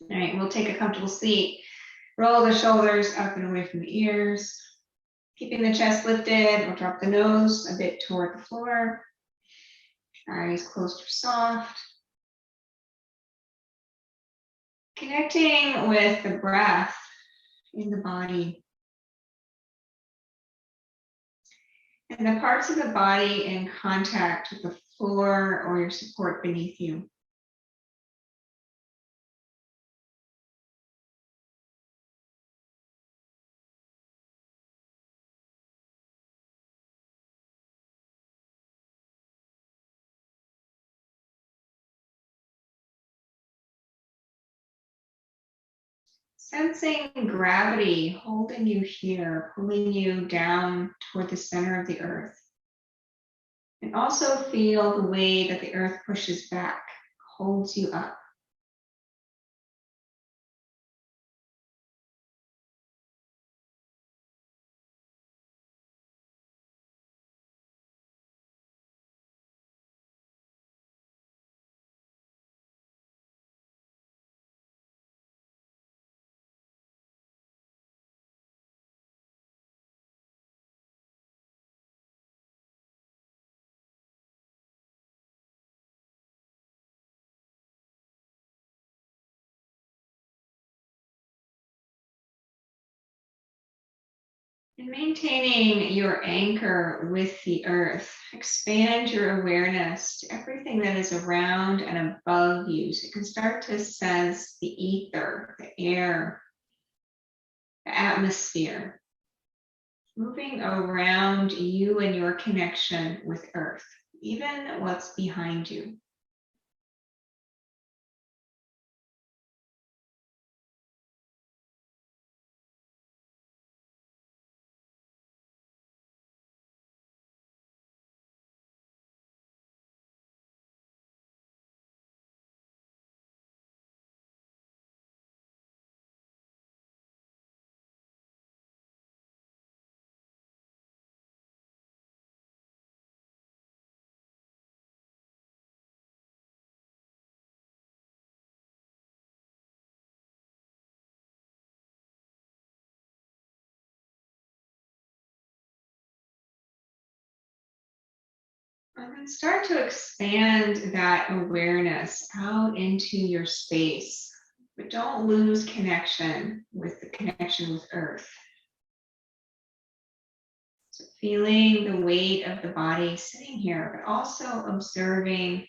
All right, we'll take a comfortable seat. Roll the shoulders up and away from the ears. Keeping the chest lifted, we'll drop the nose a bit toward the floor. Eyes closed or soft. Connecting with the breath in the body. And the parts of the body in contact with the floor or your support beneath you. Sensing gravity holding you here, pulling you down toward the center of the earth. And also feel the way that the earth pushes back, holds you up. And maintaining your anchor with the earth, expand your awareness to everything that is around and above you. So you can start to sense the ether, the air, the atmosphere, moving around you and your connection with earth, even what's behind you. And then start to expand that awareness out into your space, but don't lose connection with the connection with earth. So feeling the weight of the body sitting here, but also observing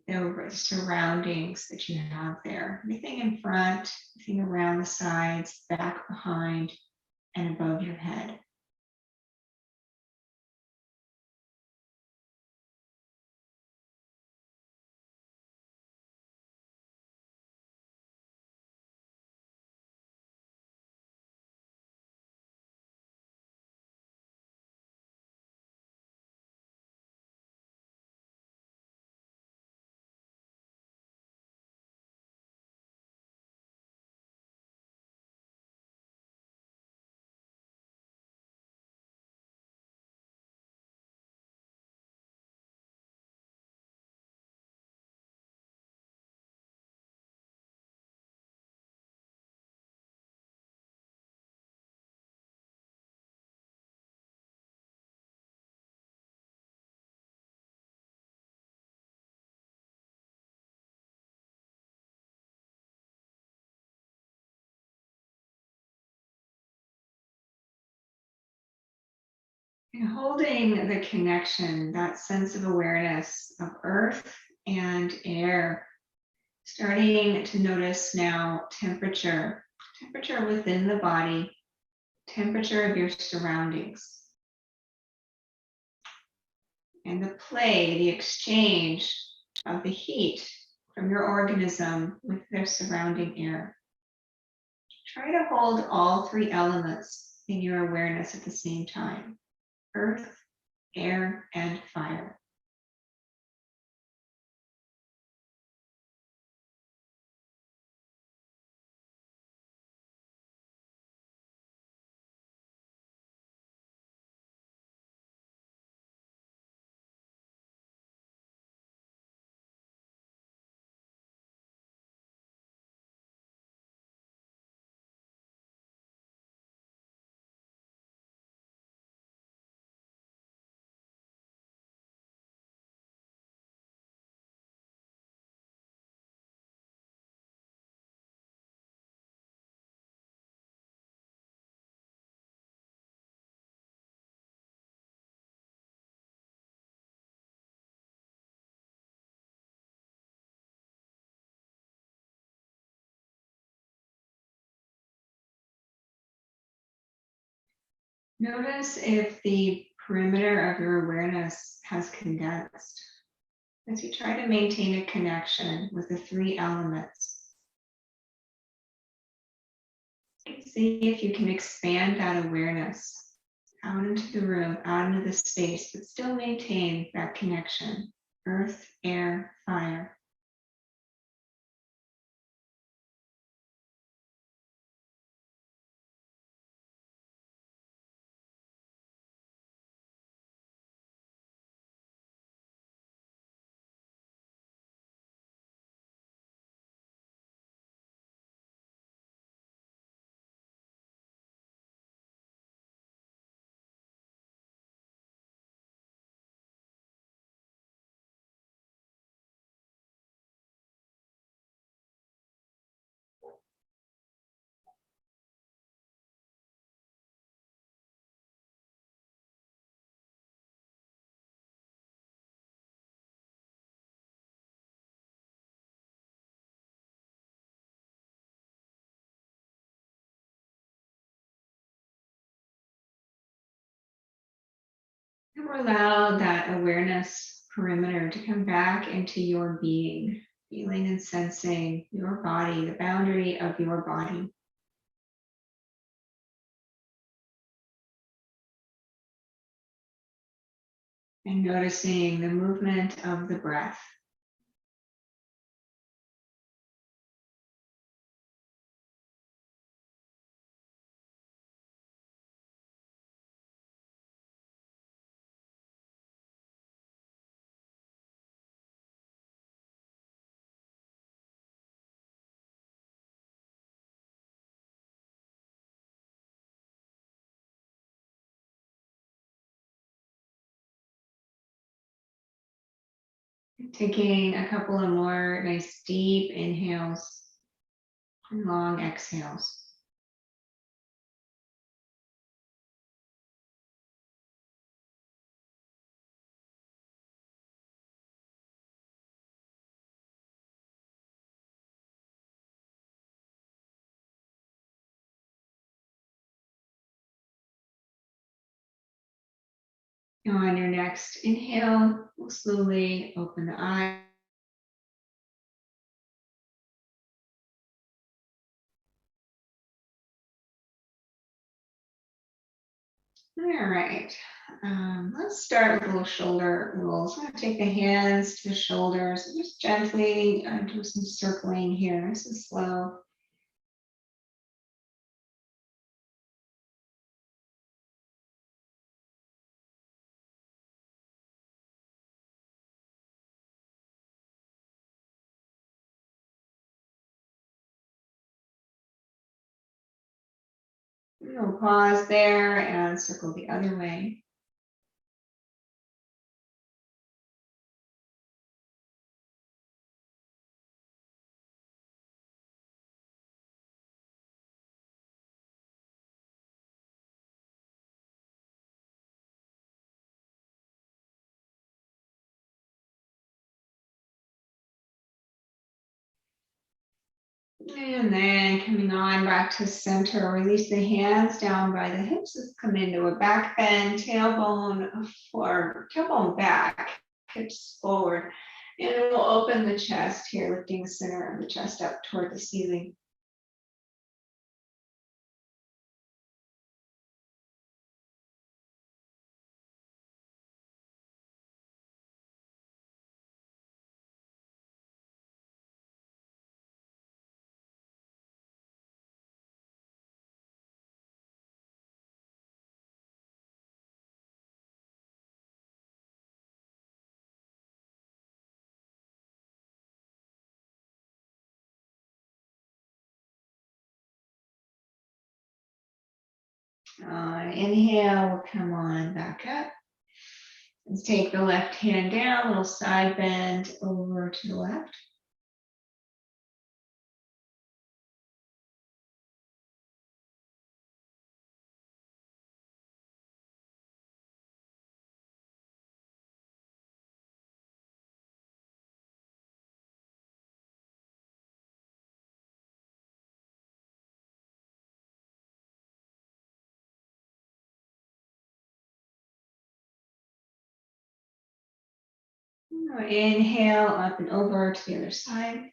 the surroundings that you have there. Everything in front, everything around the sides, back, behind, and above your head. And holding the connection, that sense of awareness of earth and air, starting to notice now temperature within the body, temperature of your surroundings, and the play, the exchange of the heat from your organism with their surrounding air. Try to hold all three elements in your awareness at the same time: earth, air, and fire. Notice if the perimeter of your awareness has condensed as you try to maintain a connection with the three elements. See if you can expand that awareness out into the room, out into the space, but still maintain that connection. Earth, air, fire. And allow that awareness perimeter to come back into your being, feeling and sensing your body, the boundary of your body. And noticing the movement of the breath. Taking a couple of more nice deep inhales and long exhales. On your next inhale, we'll slowly open the eyes. All right, let's start with a little shoulder rolls. I'm going to take the hands to the shoulders and just gently do some circling here. This is slow. We'll pause there and circle the other way. And then coming on back to center, release the hands down by the hips. Let's come into a back bend, tailbone forward, tailbone back, hips forward. And we'll open the chest here, lifting the center of the chest up toward the ceiling. Inhale, we'll come on back up. Let's take the left hand down, little side bend over to the left. Inhale up and over to the other side.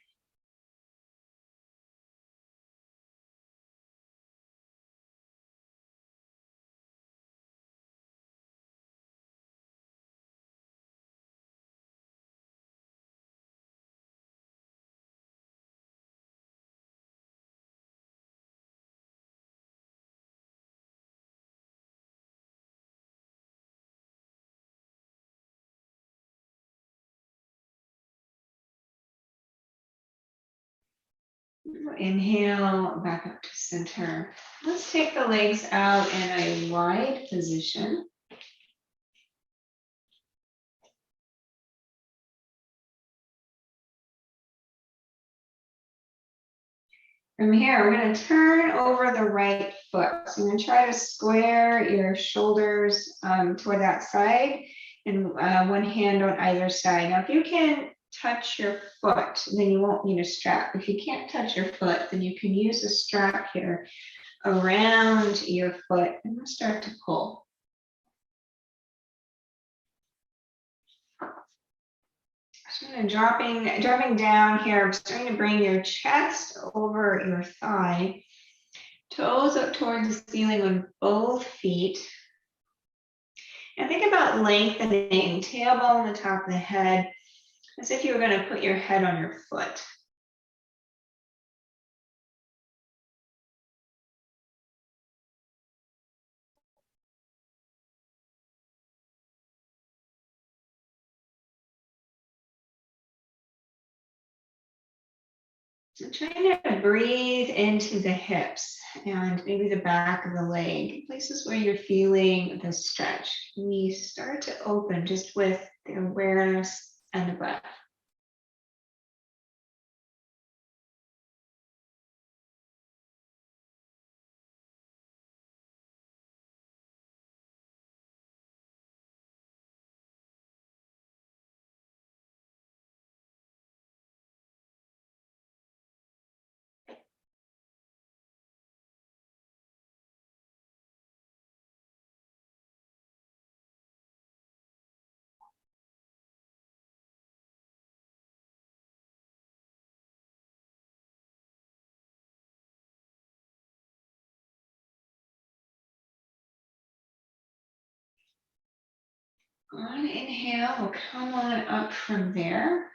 Inhale back up to center. Let's take the legs out in a wide position. From here, we're going to turn over the right foot. So you're going to try to square your shoulders toward that side and one hand on either side. Now, if you can touch your foot, then you won't need a strap. If you can't touch your foot, then you can use a strap here around your foot and we'll start to pull. So dropping down here, I'm starting to bring your chest over your thigh, toes up towards the ceiling on both feet. And think about lengthening, tailbone on the top of the head, as if you were going to put your head on your foot. So trying to breathe into the hips and maybe the back of the leg, places where you're feeling the stretch. We start to open just with the awareness and the breath. On inhale, we'll come on up from there.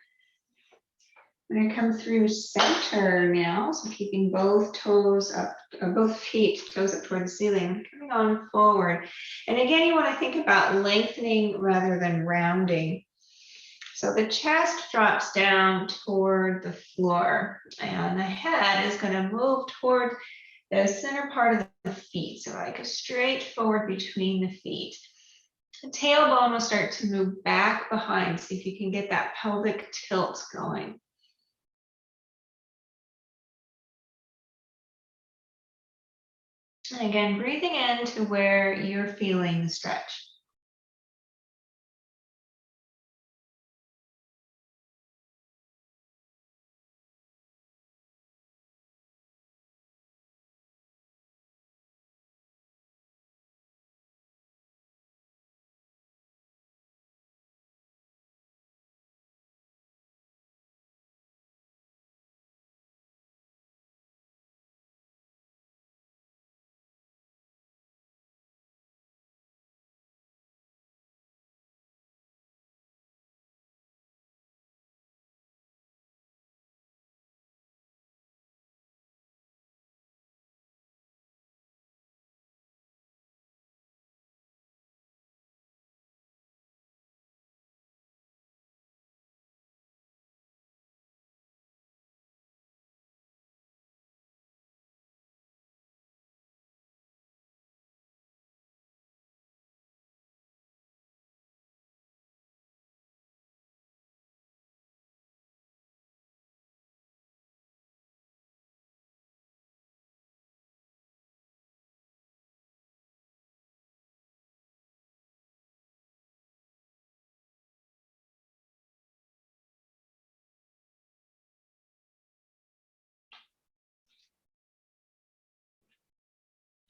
We're going to come through center now, so keeping both toes up, both feet, toes up toward the ceiling, coming on forward. And again, you want to think about lengthening rather than rounding. So the chest drops down toward the floor, and the head is going to move toward the center part of the feet, so like a straight forward between the feet. The tailbone will start to move back behind. See if you can get that pelvic tilt going. And again, breathing into where you're feeling the stretch.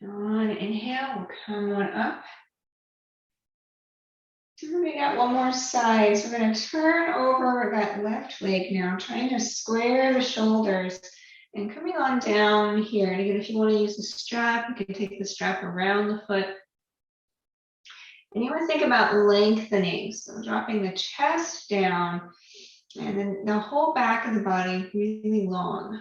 On inhale, we'll come on up We got one more side. So we're going to turn over that left leg now, trying to square the shoulders and coming on down here. And again, if you want to use the strap, you can take the strap around the foot. And you want to think about lengthening. So dropping the chest down and then the whole back of the body really long.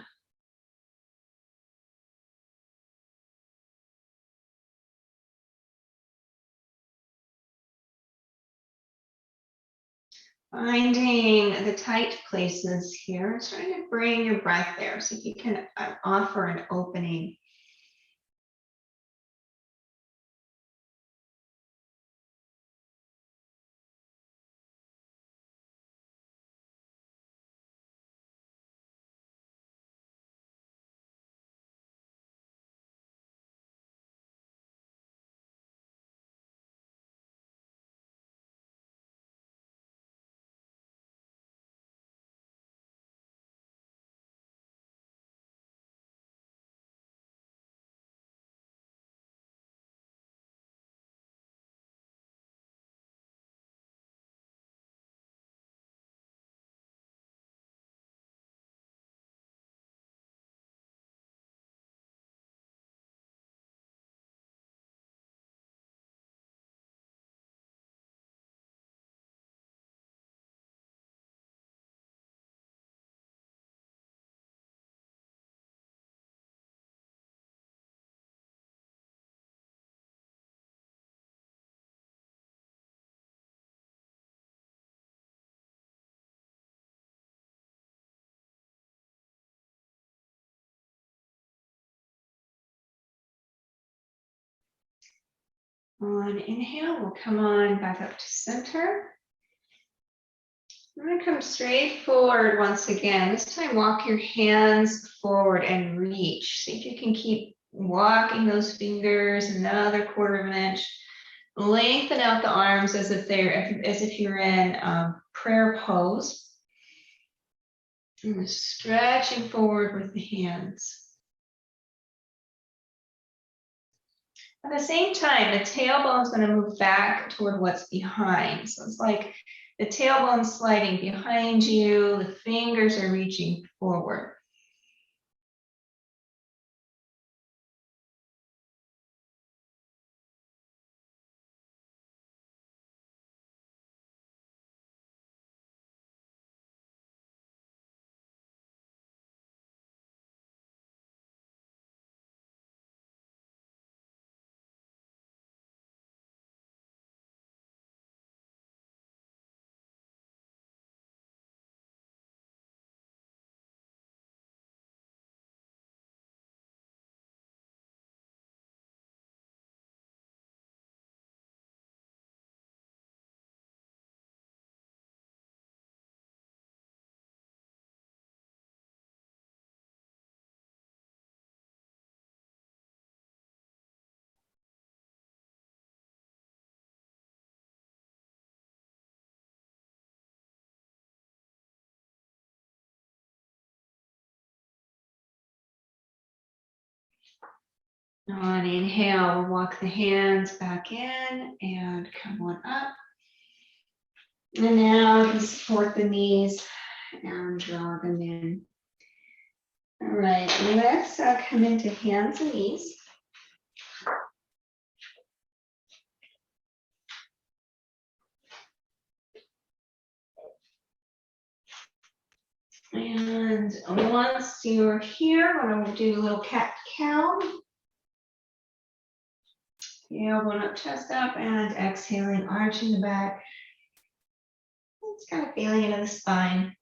Finding the tight places here, trying to bring your breath there. So if you can offer an opening. On inhale, we'll come on back up to center. I'm going to come straight forward once again. This time, walk your hands forward and reach. See if you can keep walking those fingers another quarter of an inch. Lengthen out the arms as if you're in prayer pose. And stretching forward with the hands. At the same time, the tailbone is going to move back toward what's behind. So it's like the tailbone sliding behind you, the fingers are reaching forward. On inhale, we'll walk the hands back in and come on up. And now you can support the knees and draw them in. All right, let's come into hands and knees. And once you're here, we're going to do a little cat-cow. Inhale, one up, chest up, and exhaling, arching the back. It's kind of feeling into the spine.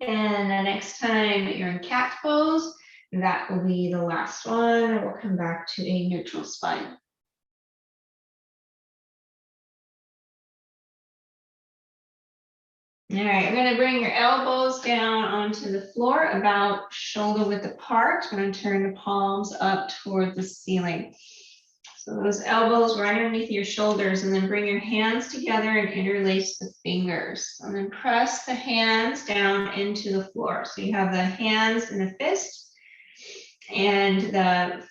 And the next time you're in cat pose, that will be the last one, and we'll come back to a neutral spine. All right, I'm gonna bring your elbows down onto the floor about shoulder width apart. I'm gonna turn the palms up toward the ceiling. So those elbows right underneath your shoulders, and then bring your hands together and interlace the fingers. And then press the hands down into the floor. So you have the hands in a fist, and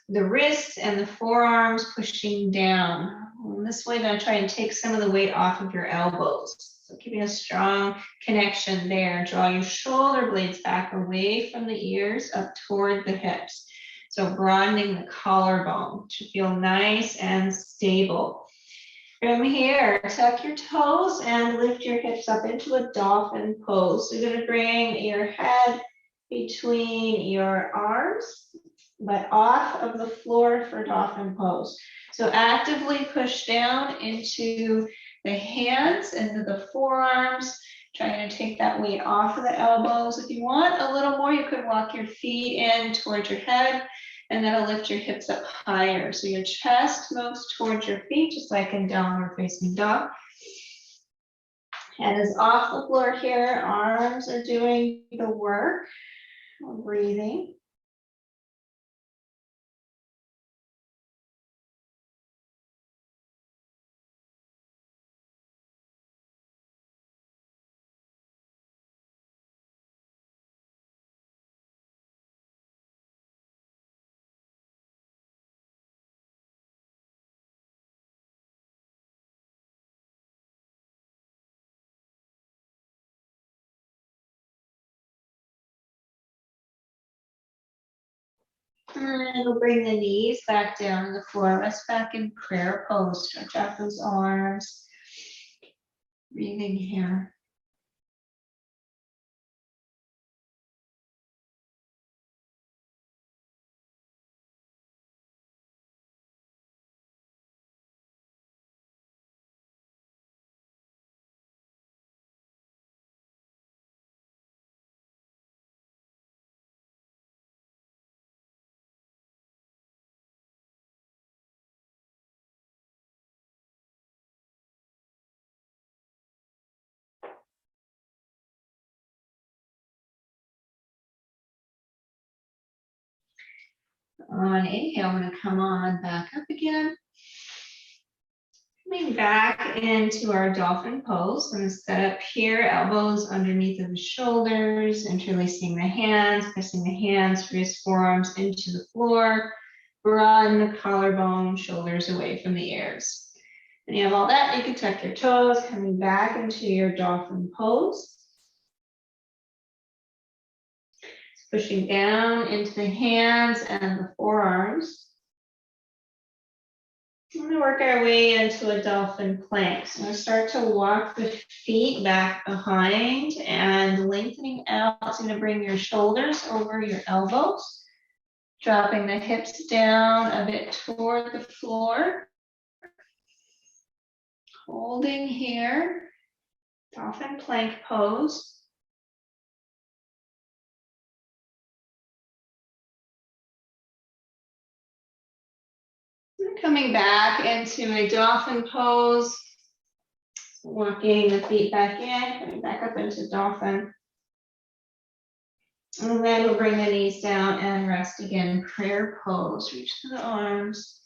the wrists and the forearms pushing down. And this way, I'm gonna try and take some of the weight off of your elbows. So keeping a strong connection there. Draw your shoulder blades back away from the ears up toward the hips. So broadening the collarbone to feel nice and stable. From here, tuck your toes and lift your hips up into a dolphin pose. So you're gonna bring your head between your arms, but off of the floor for dolphin pose. So actively push down into the hands, into the forearms, trying to take that weight off of the elbows. If you want a little more, you could walk your feet in towards your head, and that'll lift your hips up higher. So your chest moves towards your feet, just like in downward facing dog. Head is off the floor here, arms are doing the work. Breathing. And we'll bring the knees back down to the floor. Rest back in prayer pose. Stretch out those arms. Breathing here. On inhale, I'm going to come on back up again. Coming back into our dolphin pose. I'm going to set up here, elbows underneath of the shoulders, interlacing the hands, pressing the hands, wrists, forearms into the floor. Broaden the collarbone, shoulders away from the ears. And you have all that, you can tuck your toes, coming back into your dolphin pose. Pushing down into the hands and the forearms. We're going to work our way into a dolphin plank. So I'm going to start to walk the feet back behind and lengthening out. So you're going to bring your shoulders over your elbows, dropping the hips down a bit toward the floor. Holding here, dolphin plank pose. Coming back into a dolphin pose, walking the feet back in, coming back up into dolphin. And then we'll bring the knees down and rest again, prayer pose. Reach to the arms.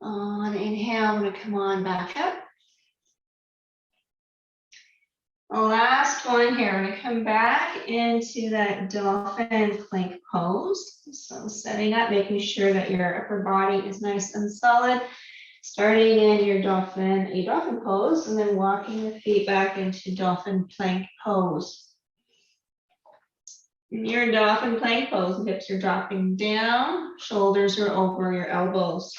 On inhale, I'm going to come on back up. Last one here. We're going to come back into that dolphin plank pose. So setting up, making sure that your upper body is nice and solid. Starting in your dolphin pose, and then walking the feet back into dolphin plank pose. In your dolphin plank pose, hips are dropping down, shoulders are over your elbows.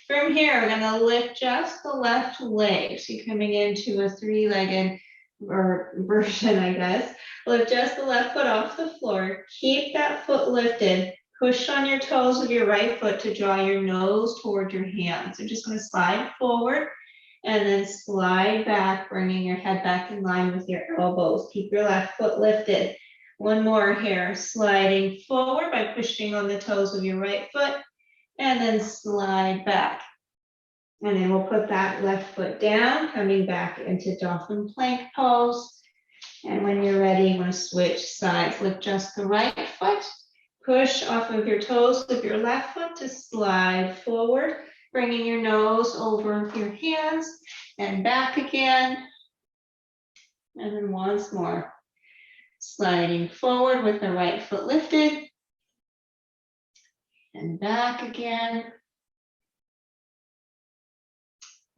From here, we're going to lift just the left leg. So you're coming into a three-legged version, I guess. Lift just the left foot off the floor. Keep that foot lifted. Push on your toes of your right foot to draw your nose toward your hands. So just going to slide forward and then slide back, bringing your head back in line with your elbows. Keep your left foot lifted. One more here, sliding forward by pushing on the toes of your right foot and then slide back. And then we'll put that left foot down, coming back into dolphin plank pose. And when you're ready, you want to switch sides. Lift just the right foot. Push off of your toes of your left foot to slide forward, bringing your nose over your hands and back again. And then once more, sliding forward with the right foot lifted and back again.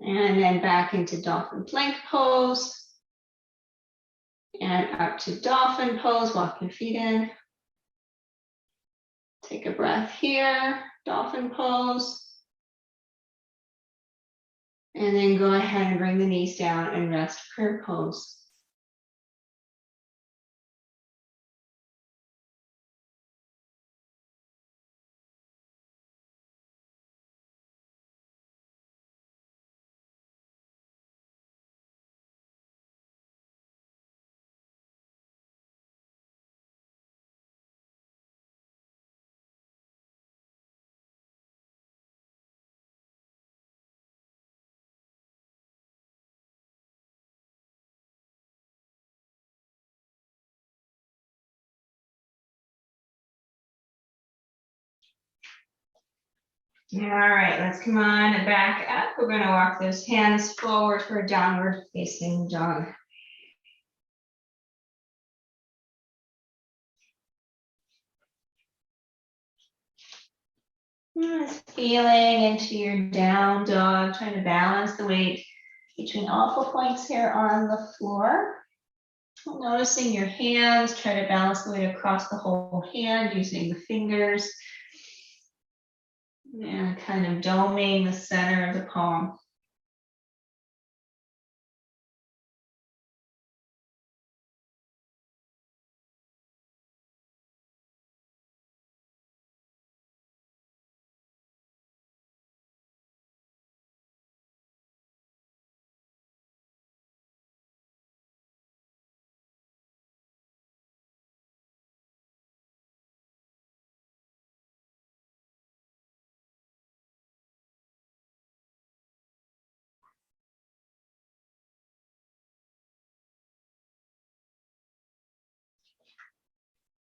And then back into dolphin plank pose. And up to dolphin pose, walk your feet in. Take a breath here, dolphin pose. And then go ahead and bring the knees down and rest prayer pose. All right, let's come on back up. We're going to walk those hands forward for a downward facing dog. Just feeling into your down dog, trying to balance the weight between all 4 points here on the floor. Noticing your hands, try to balance the weight across the whole hand using the fingers. And kind of doming the center of the palm.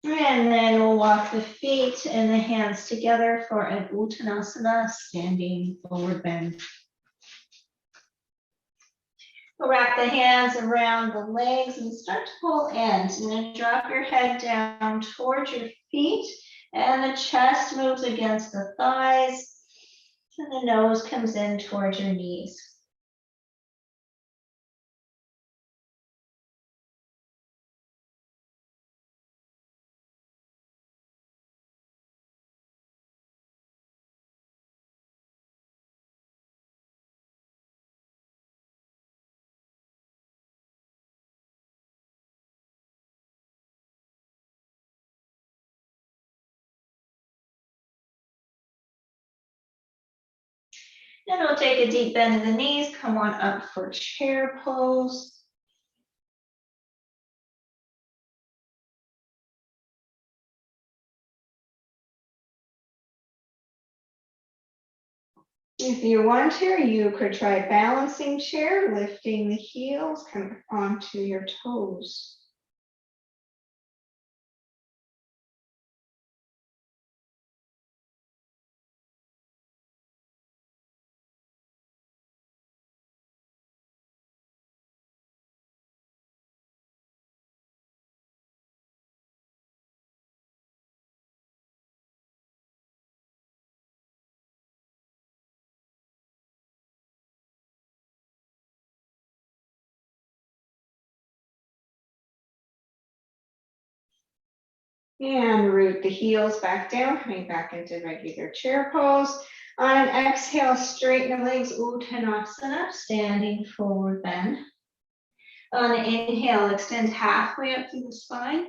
And then we'll walk the feet and the hands together for an Uttanasana, standing forward bend. We'll wrap the hands around the legs and start to pull in. So you're going to drop your head down towards your feet and the chest moves against the thighs and the nose comes in towards your knees. Then we'll take a deep bend in the knees, come on up for chair pose. If you want to, you could try balancing chair, lifting the heels, come onto your toes. And root the heels back down, coming back into regular chair pose. On an exhale, straighten the legs, Uttanasana, standing forward bend. On an inhale, extend halfway up through the spine.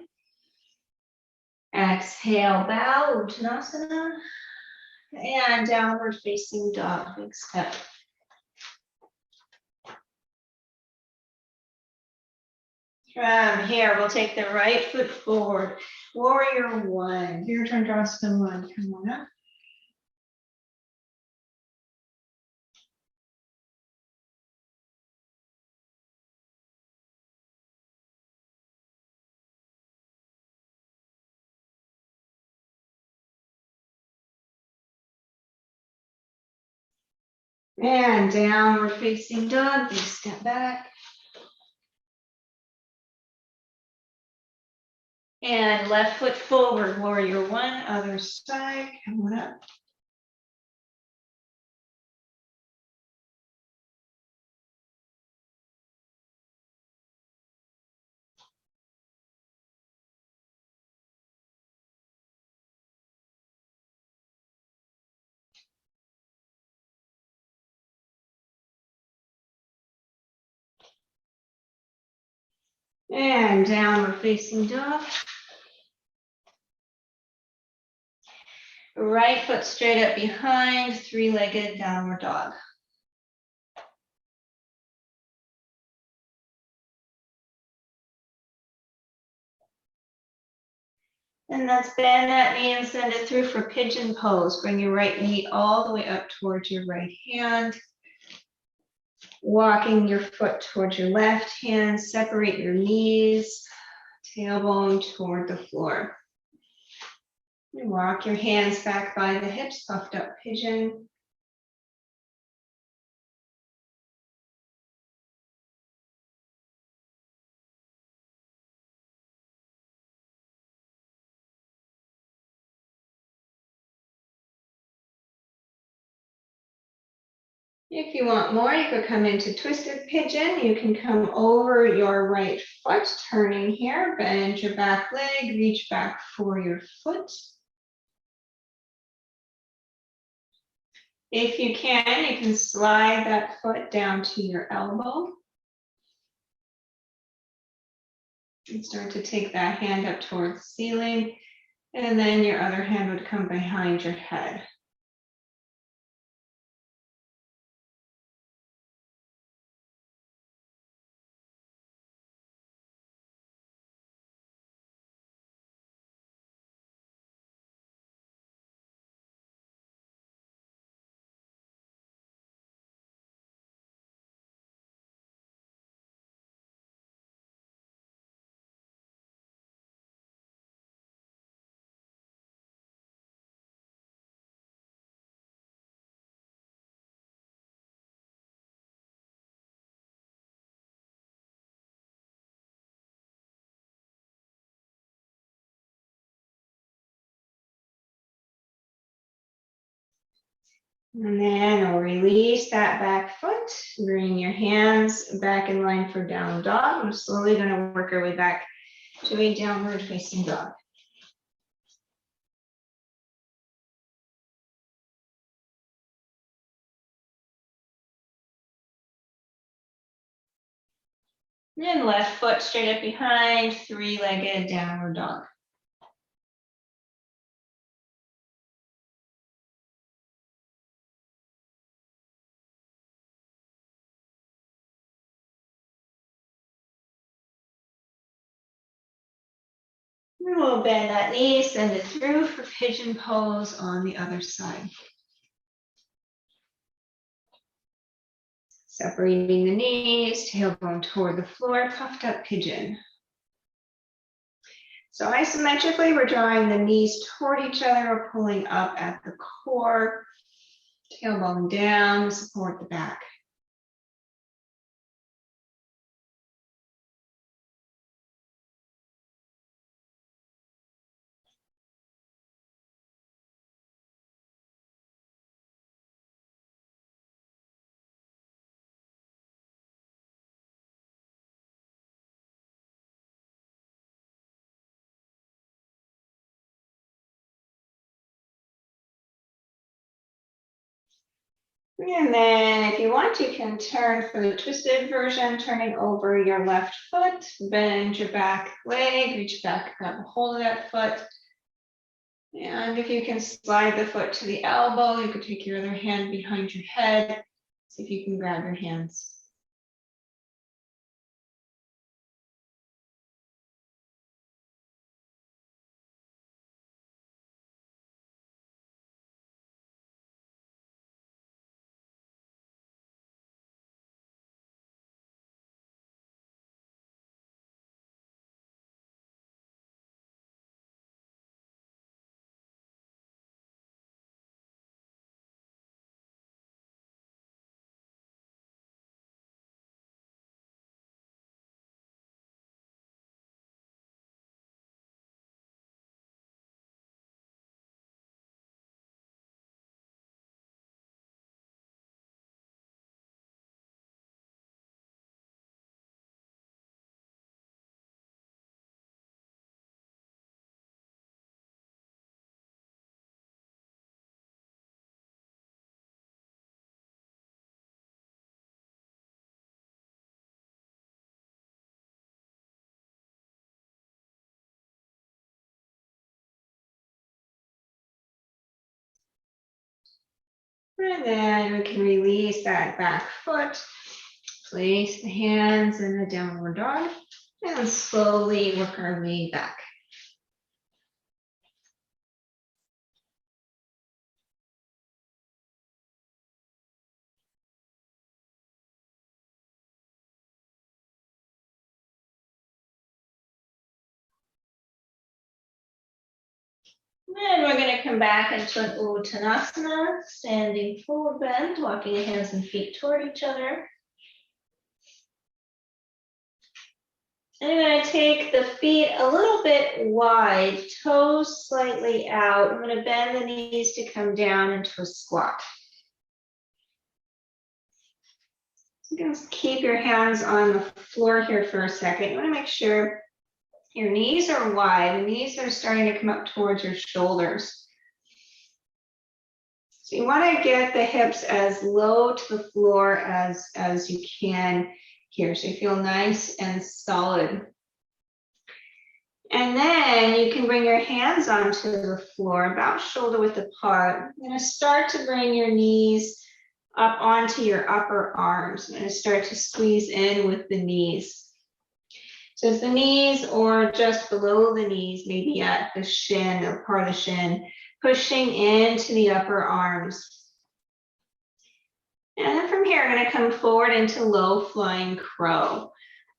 Exhale, bow, Uttanasana. And downward facing dog, big step. From here, we'll take the right foot forward. Warrior one. Your turn, Drasana one. Come on up. And downward facing dog, big step back. And left foot forward, warrior one, other side, come on up. And downward facing dog. Right foot straight up behind, three-legged downward dog. And let's bend that knee and send it through for pigeon pose. Bring your right knee all the way up towards your right hand. Walking your foot towards your left hand, separate your knees, tailbone toward the floor. You walk your hands back by the hips, puffed up pigeon. If you want more, you could come into twisted pigeon. You can come over your right foot, turning here, bend your back leg, reach back for your foot. If you can slide that foot down to your elbow. And start to take that hand up towards the ceiling. And then your other hand would come behind your head. And then we'll release that back foot. Bring your hands back in line for down dog. We're slowly going to work our way back to a downward facing dog. And left foot straight up behind, three-legged downward dog. And we'll bend that knee, send it through for pigeon pose on the other side. Separating the knees, tailbone toward the floor, puffed up pigeon. So isometrically, we're drawing the knees toward each other, we're pulling up at the core, tailbone down, support the back. And then if you want, you can turn for the twisted version, turning over your left foot, bend your back leg, reach back, grab a hold of that foot. And if you can slide the foot to the elbow, you could take your other hand behind your head. See if you can grab your hands. And then we can release that back foot, place the hands in the downward dog, and slowly work our way back. Then we're going to come back into an Uttanasana, standing forward bend, walking the hands and feet toward each other. And I'm going to take the feet a little bit wide, toes slightly out. I'm going to bend the knees to come down into a squat. So you can keep your hands on the floor here for a second. You want to make sure your knees are wide. The knees are starting to come up towards your shoulders. So you want to get the hips as low to the floor as you can here. So you feel nice and solid. And then you can bring your hands onto the floor, about shoulder width apart. You're going to start to bring your knees up onto your upper arms. I'm going to start to squeeze in with the knees. So it's the knees or just below the knees, maybe at the shin or part of the shin, pushing into the upper arms. And then from here, I'm going to come forward into low flying crow.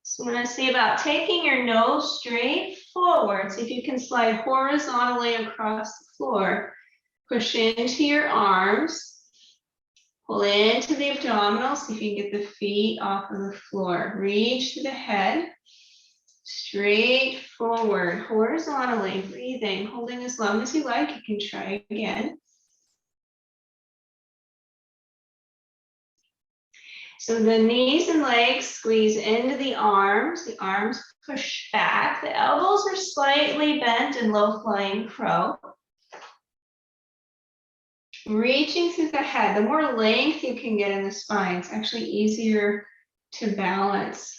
So I'm going to see about taking your nose straight forward. See if you can slide horizontally across the floor. Push into your arms. Pull into the abdominals. See if you can get the feet off of the floor. Reach to the head. Straight forward, horizontally, breathing, holding as long as you like. You can try again. So the knees and legs squeeze into the arms push back. The elbows are slightly bent in low flying crow. Reaching through the head. The more length you can get in the spine, it's actually easier to balance.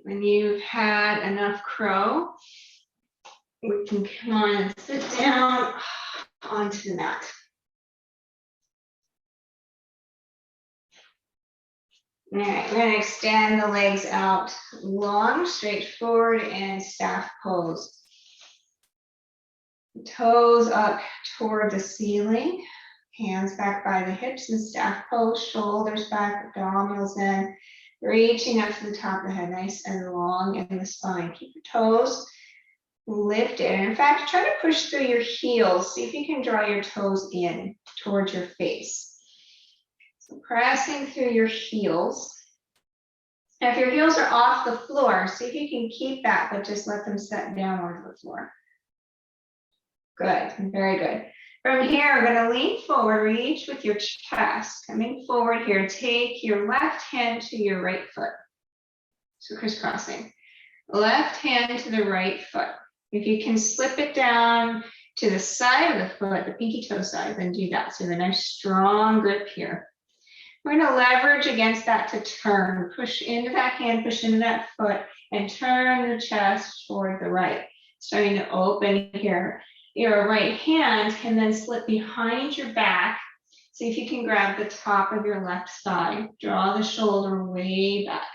When you've had enough crow, we can come on and sit down onto the mat. All right, we're going to extend the legs out long, straight forward, and staff pose. Toes up toward the ceiling, hands back by the hips and staff pose, shoulders back, abdominals in, reaching up to the top of the head, nice and long in the spine. Keep your toes lift it. And in fact, try to push through your heels. See if you can draw your toes in towards your face. So pressing through your heels. Now, if your heels are off the floor, see if you can keep that, but just let them set down onto the floor. Good, very good. From here, we're going to lean forward, reach with your chest. Coming forward here, take your left hand to your right foot. So crisscrossing. Left hand to the right foot. If you can slip it down to the side of the foot, the pinky toe side, then do that. So the nice strong grip here. We're going to leverage against that to turn. Push into that hand, push into that foot, and turn the chest toward the right. Starting to open here. Your right hand can then slip behind your back. See if you can grab the top of your left thigh. Draw the shoulder way back.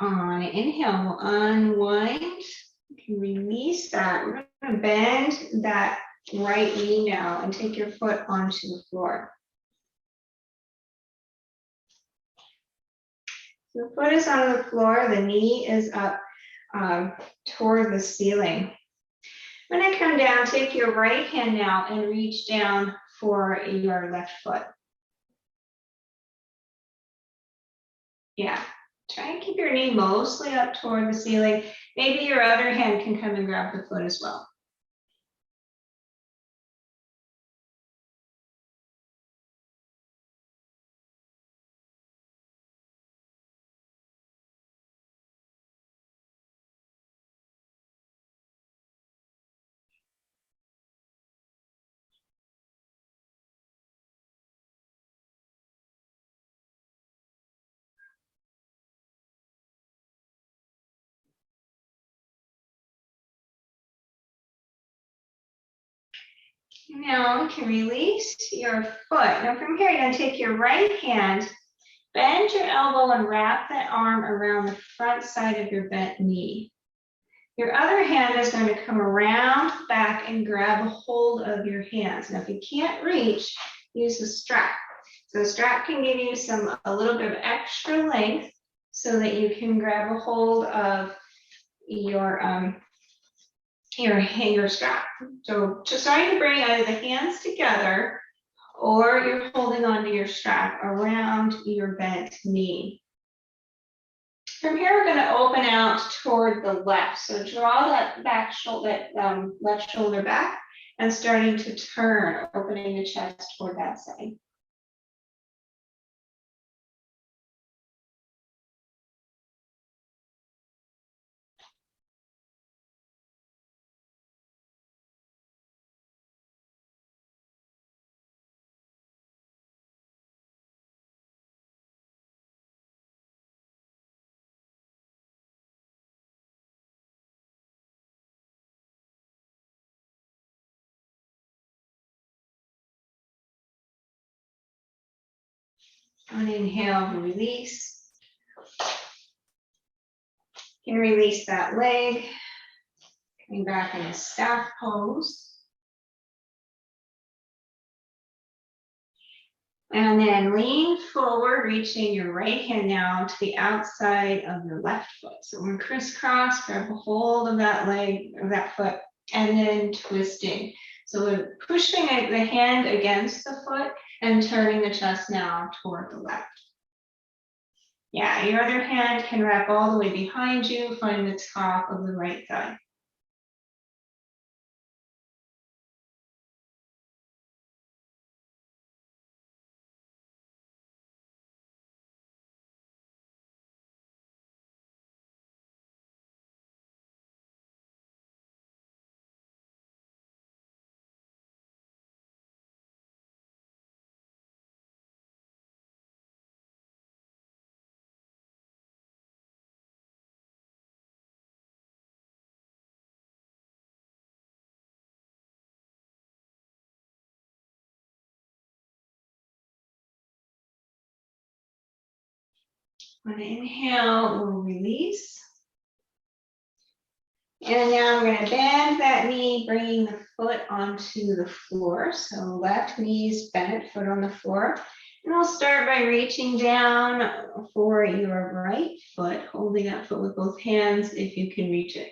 On inhale, we'll unwind. You can release that. We're going to bend that right knee now and take your foot onto the floor. So the foot is on the floor, the knee is up toward the ceiling. When I come down, take your right hand now and reach down for your left foot. Yeah. Try and keep your knee mostly up toward the ceiling. Maybe your other hand can come and grab the foot as well. Now you can release your foot. Now from here, you're going to take your right hand, bend your elbow and wrap that arm around the front side of your bent knee. Your other hand is going to come around back and grab a hold of your hands. Now if you can't reach, use a strap. So the strap can give you a little bit of extra length so that you can grab a hold of your strap. So just starting to bring either the hands together or you're holding onto your strap around your bent knee. From here, we're going to open out toward the left. So draw that back shoulder, left shoulder back and starting to turn, opening the chest toward that side. On inhale, release. You can release that leg. Coming back in a staff pose. And then lean forward, reaching your right hand now to the outside of your left foot. So we're crisscross, grab a hold of that leg, or that foot, and then twisting. So we're pushing the hand against the foot and turning the chest now toward the left. Yeah, your other hand can wrap all the way behind you, find the top of the right thigh. On an inhale, we'll release. And now I'm going to bend that knee, bringing the foot onto the floor. So left knee is bent, foot on the floor. And I'll start by reaching down for your right foot, holding that foot with both hands if you can reach it.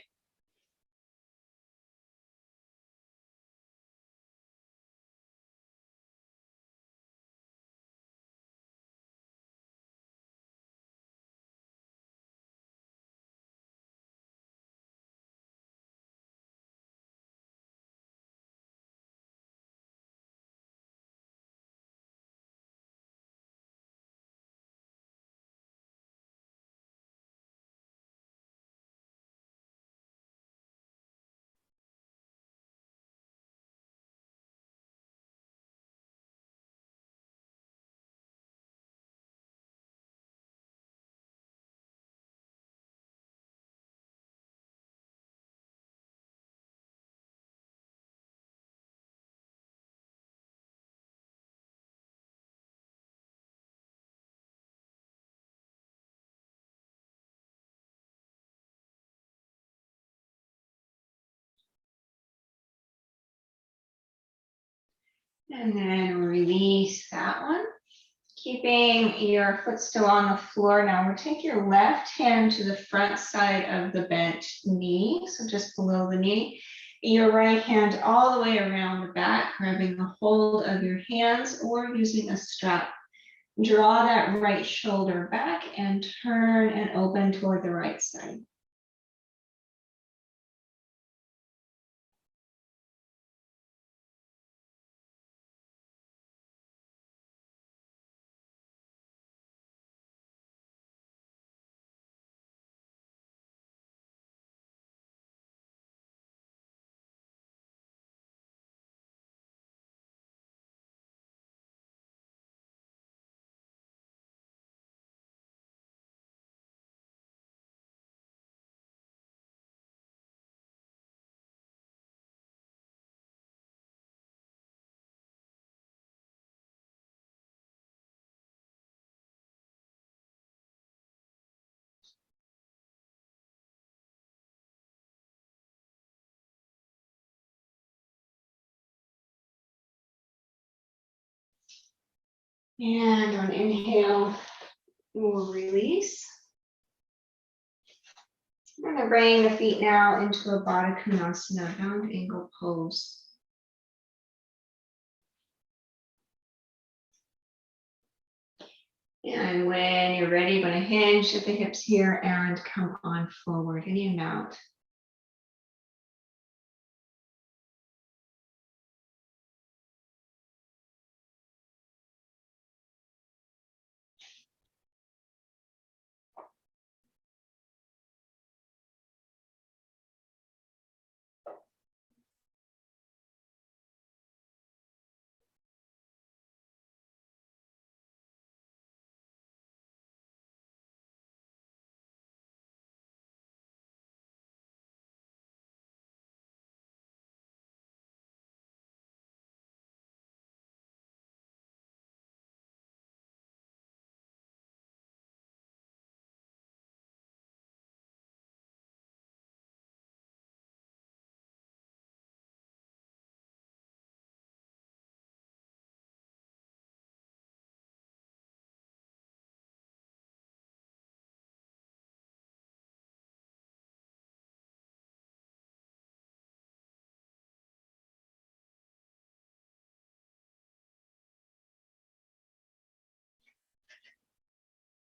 And then release that one. Keeping your foot still on the floor. Now we'll take your left hand to the front side of the bent knee, so just below the knee. Your right hand all the way around the back, grabbing a hold of your hands or using a strap. Draw that right shoulder back and turn and open toward the right side. And on inhale, we'll release. I'm going to bring the feet now into a Baddha Konasana, bound angle pose. And when you're ready, you're going to hinge at the hips here and come on forward, any amount.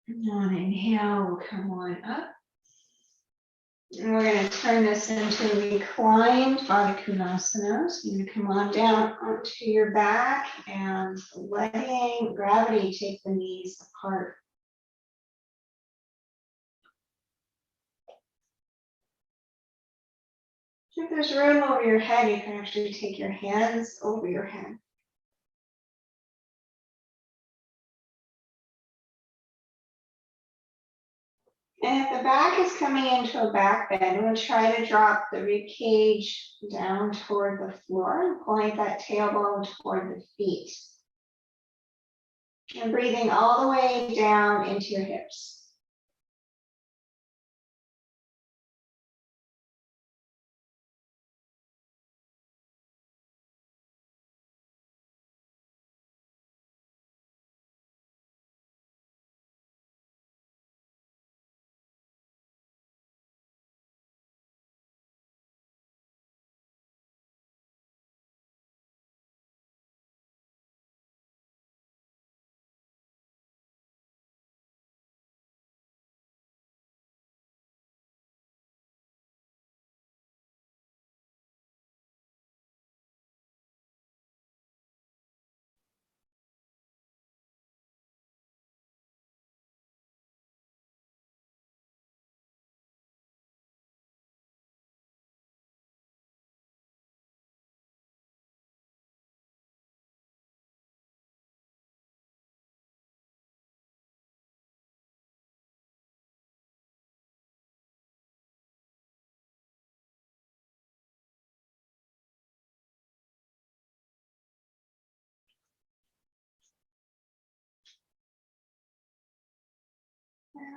And on inhale, we'll come on up. And we're going to turn this into reclined Baddha Konasana. So you're going to come on down onto your back and letting gravity take the knees apart. If there's room over your head, you can actually take your hands over your head. And if the back is coming into a back bend, we'll try to drop the rib cage down toward the floor and point that tailbone toward the feet. And breathing all the way down into your hips.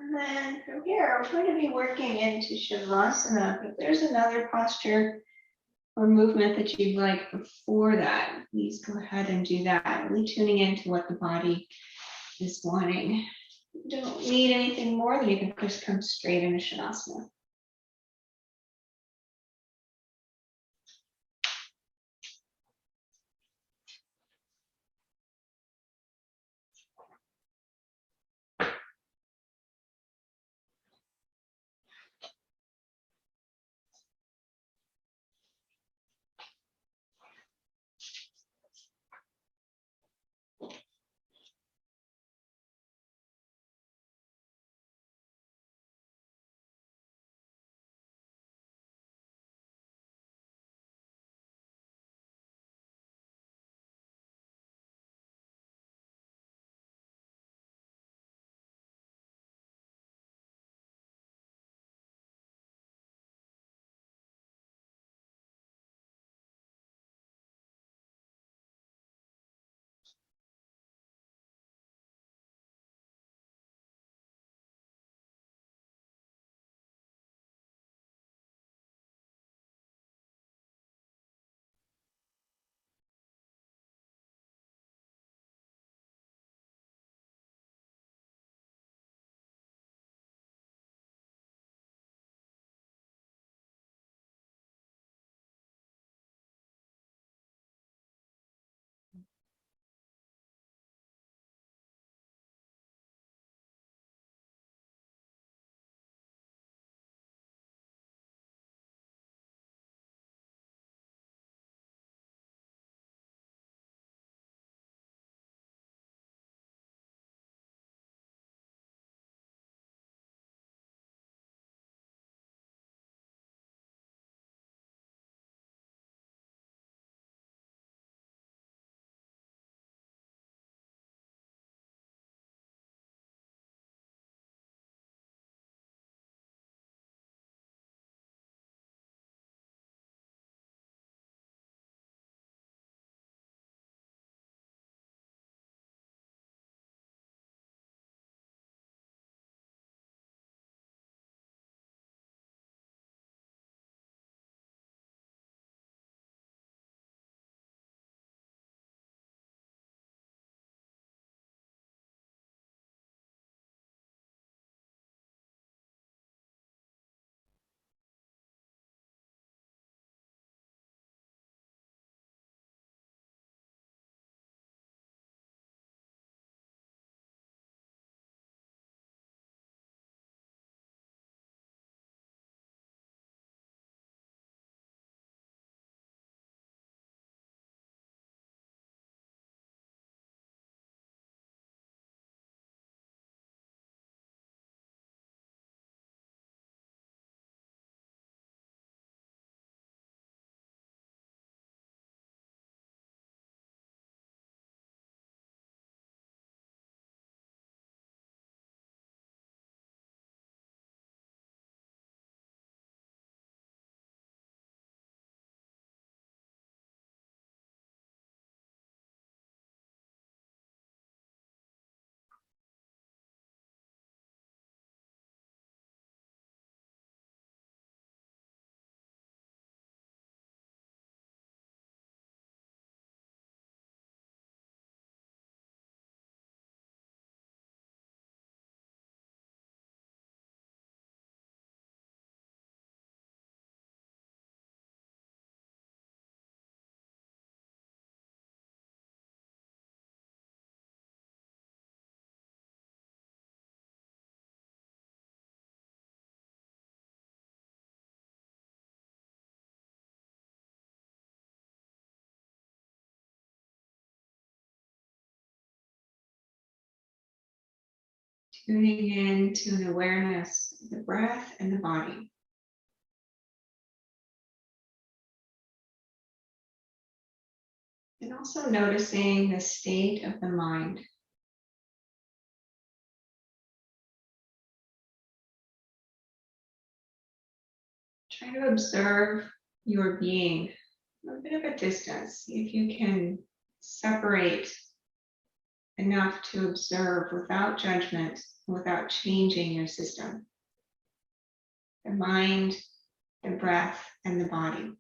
And then from here, we're going to be working into Shavasana, but if there's another posture or movement that you'd like before that, please go ahead and do that. Really tuning into what the body is wanting. You don't need anything more than you can just come straight into Shavasana. Tuning in to an awareness of the breath and the body. And also noticing the state of the mind. Try to observe your being from a bit of a distance. See if you can separate enough to observe without judgment, without changing your system, the mind, the breath, and the body.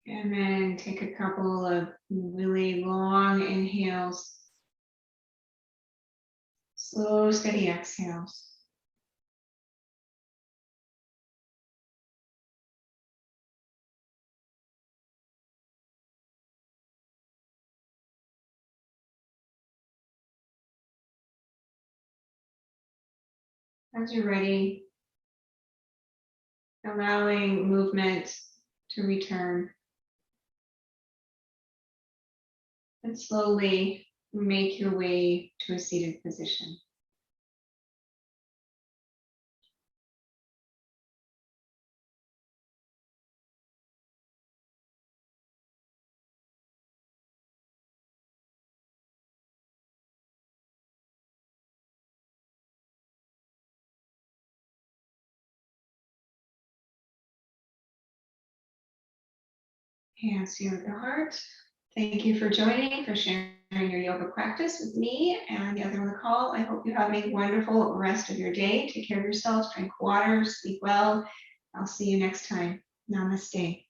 And then take a couple of really long inhales, slow, steady exhales. As you're ready, allowing movement to return. And slowly make your way to a seated position. Hands to the heart. Thank you for joining, for sharing your yoga practice with me and the other on the call. I hope you have a wonderful rest of your day. Take care of yourself, drink water, sleep well. I'll see you next time. Namaste.